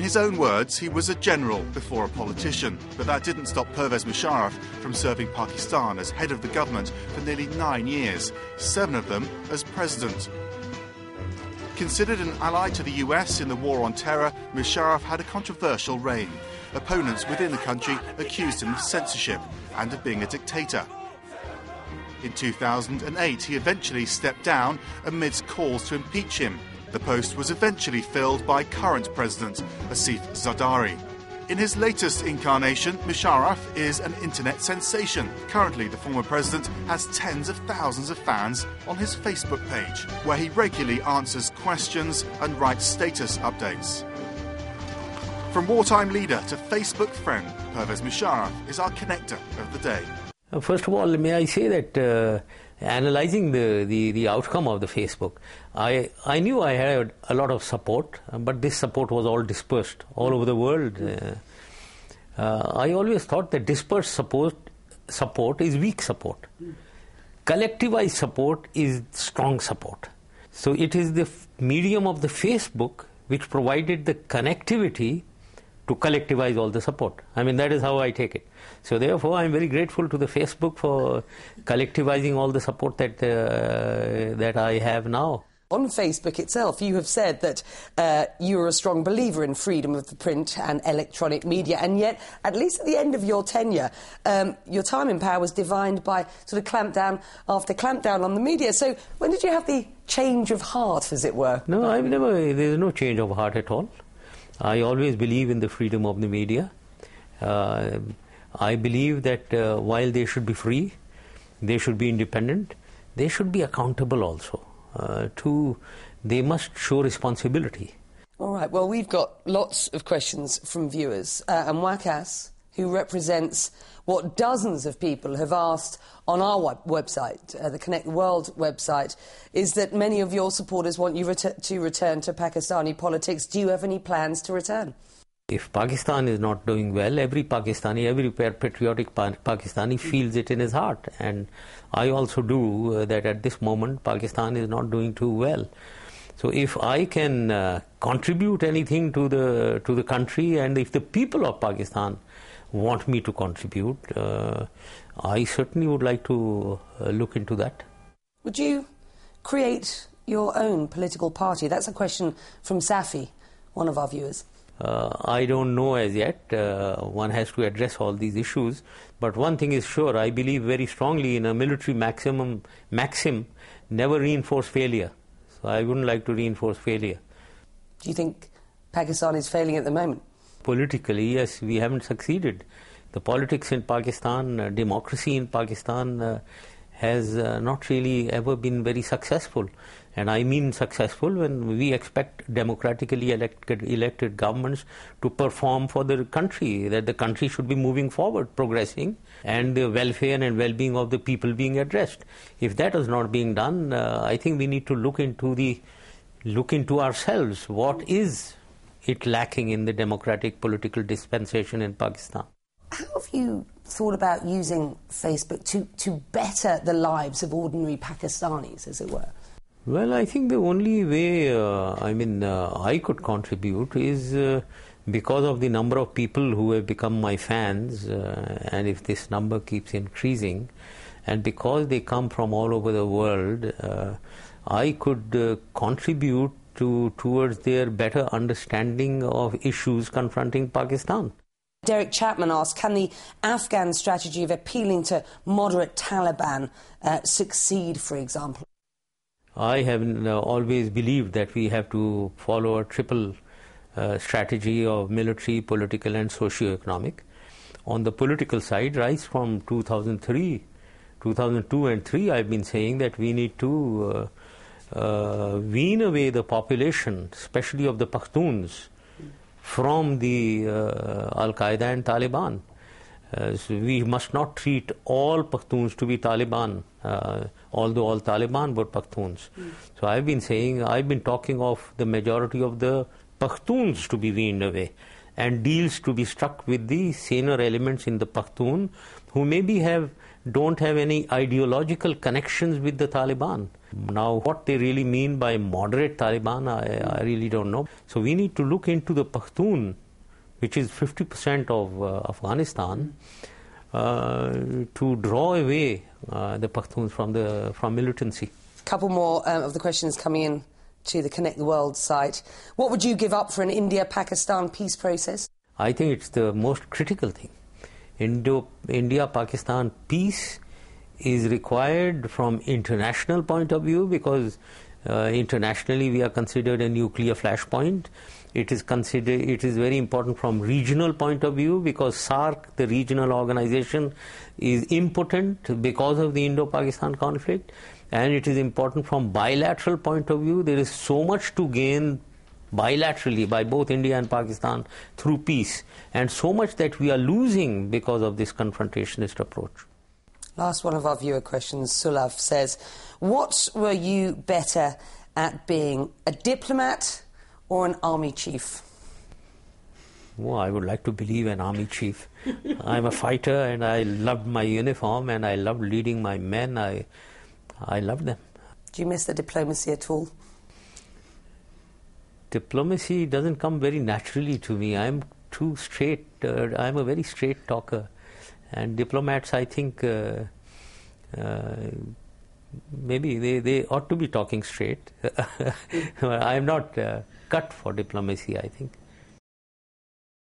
his own words, he was a general before a politician, but that didn't stop Pervez Musharraf from serving Pakistan as head of the government for nearly 9 years, 7 of them as president. Considered an ally to the US in the war on terror, Musharraf had a controversial reign. Opponents within the country accused him of censorship and of being a dictator. In 2008, he eventually stepped down amidst calls to impeach him. The post was eventually filled by current President Asif Zardari. In his latest incarnation, Musharraf is an internet sensation. Currently, the former president has tens of thousands of fans on his Facebook page, where he regularly answers questions and writes status updates. From wartime leader to Facebook friend, Pervez Musharraf is our connector of the day. First of all, may I say that analysing the outcome of the Facebook, I knew I had a lot of support, but this support was all dispersed all over the world. I always thought that dispersed support is weak support. Collectivized support is strong support. So it is the medium of the Facebook which provided the connectivity to collectivize all the support. I mean, that is how I take it. So therefore, I am very grateful to the Facebook for collectivizing all the support that I have now. On Facebook itself, you have said that you are a strong believer in freedom of the print and electronic media, and yet, at least at the end of your tenure, your time in power was defined by sort of clampdown after clampdown on the media. So when did you have the change of heart, as it were? No, there's no change of heart at all. I always believe in the freedom of the media. I believe that while they should be free, they should be independent, they should be accountable also. They must show responsibility. All right, well, we've got lots of questions from viewers. And Wakas, who represents what dozens of people have asked on our website, the Connect the World website, is that many of your supporters want you to return to Pakistani politics. Do you have any plans to return? If Pakistan is not doing well, every Pakistani, every patriotic Pakistani feels it in his heart. And I also do that at this moment, Pakistan is not doing too well. So if I can contribute anything to the country, and if the people of Pakistan want me to contribute, I certainly would like to look into that. Would you create your own political party? That's a question from Safi, one of our viewers. I don't know as yet. One has to address all these issues. But one thing is sure, I believe very strongly in a military maxim, never reinforce failure. So I wouldn't like to reinforce failure. Do you think Pakistan is failing at the moment? Politically, yes, we haven't succeeded. The politics in Pakistan, democracy in Pakistan has not really ever been very successful. And I mean successful when we expect democratically elected governments to perform for the country, that the country should be moving forward, progressing, and the welfare and well-being of the people being addressed. If that is not being done, I think we need to look into ourselves. What is it lacking in the democratic political dispensation in Pakistan? How have you thought about using Facebook to better the lives of ordinary Pakistanis, as it were? Well, I think the only way I could contribute is because of the number of people who have become my fans, and if this number keeps increasing, and because they come from all over the world, I could contribute towards their better understanding of issues confronting Pakistan. Derek Chapman asked, can the Afghan strategy of appealing to moderate Taliban succeed, for example? I have always believed that we have to follow a triple strategy of military, political and socio-economic. On the political side, right from 2002 and 2003, I've been saying that we need to wean away the population, especially of the Pakhtuns, from the Al-Qaeda and Taliban. So we must not treat all Pakhtuns to be Taliban, although all Taliban were Pakhtuns. So I've been talking of the majority of the Pakhtuns to be weaned away, and deals to be struck with the saner elements in the Pakhtun who maybe have don't have any ideological connections with the Taliban. Now, what they really mean by moderate Taliban, I really don't know. So we need to look into the Pakhtun, which is 50% of Afghanistan, to draw away the Pakhtuns from militancy. A couple more of the questions coming in to the Connect the World site. What would you give up for an India-Pakistan peace process? I think it's the most critical thing. India-Pakistan peace is required from international point of view, because internationally we are considered a nuclear flashpoint. It is very important from regional point of view, because SAARC, the regional organization, is impotent because of the Indo-Pakistan conflict. And it is important from bilateral point of view. There is so much to gain bilaterally by both India and Pakistan through peace, and so much that we are losing because of this confrontationist approach. Last one of our viewer questions, Sulav says, what were you better at being, a diplomat or an army chief? Well, I would like to believe an army chief. I'm a fighter, and I loved my uniform, and I loved leading my men. I loved them. Do you miss the diplomacy at all? Diplomacy doesn't come very naturally to me. I'm too straight. I'm a very straight talker. And diplomats, I think, maybe they ought to be talking straight. I'm not cut for diplomacy, I think.